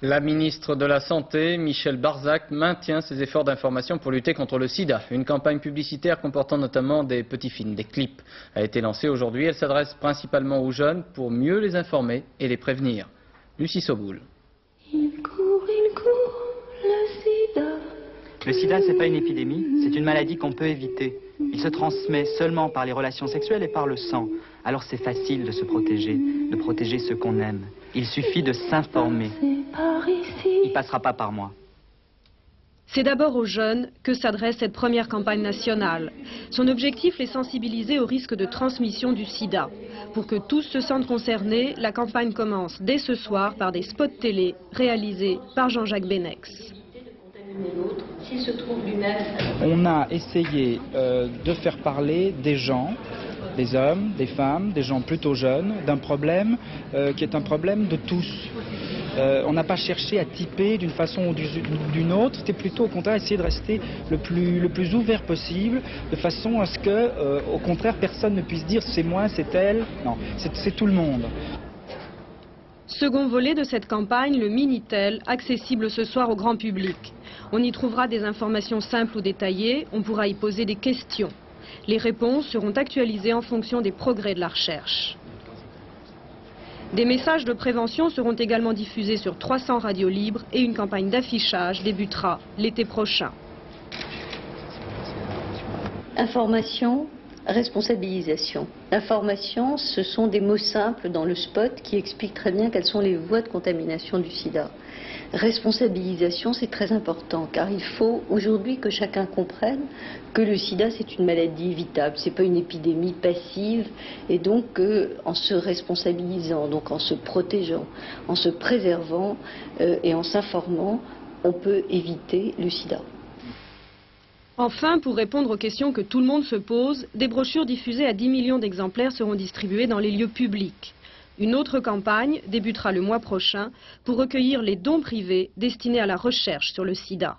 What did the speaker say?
La ministre de la Santé, Michèle Barzac, maintient ses efforts d'information pour lutter contre le sida. Une campagne publicitaire comportant notamment des petits films, des clips, a été lancée aujourd'hui. Elle s'adresse principalement aux jeunes pour mieux les informer et les prévenir. Lucie Soboul. Il court, le sida. Le sida, c'est pas une épidémie, c'est une maladie qu'on peut éviter. Il se transmet seulement par les relations sexuelles et par le sang. Alors c'est facile de se protéger, de protéger ceux qu'on aime. Il suffit de s'informer. Il passera pas par moi. C'est d'abord aux jeunes que s'adresse cette première campagne nationale. Son objectif est sensibiliser au risque de transmission du sida. Pour que tous se sentent concernés, la campagne commence dès ce soir par des spots télé réalisés par Jean-Jacques Benex. On a essayé de faire parler des gens, des hommes, des femmes, des gens plutôt jeunes, d'un problème qui est un problème de tous. On n'a pas cherché à typer d'une façon ou d'une autre, c'était plutôt au contraire essayer de rester le plus ouvert possible, de façon à ce que, au contraire, personne ne puisse dire c'est moi, c'est elle. Non, c'est tout le monde. Second volet de cette campagne, le Minitel, accessible ce soir au grand public. On y trouvera des informations simples ou détaillées, on pourra y poser des questions. Les réponses seront actualisées en fonction des progrès de la recherche. Des messages de prévention seront également diffusés sur 300 radios libres et une campagne d'affichage débutera l'été prochain. Information, responsabilisation. L'information, ce sont des mots simples dans le spot qui expliquent très bien quelles sont les voies de contamination du sida. Responsabilisation, c'est très important, car il faut aujourd'hui que chacun comprenne que le sida, c'est une maladie évitable, c'est pas une épidémie passive, et donc en se responsabilisant, donc en se protégeant, en se préservant et en s'informant, on peut éviter le sida. Enfin, pour répondre aux questions que tout le monde se pose, des brochures diffusées à 10 millions d'exemplaires seront distribuées dans les lieux publics. Une autre campagne débutera le mois prochain pour recueillir les dons privés destinés à la recherche sur le sida.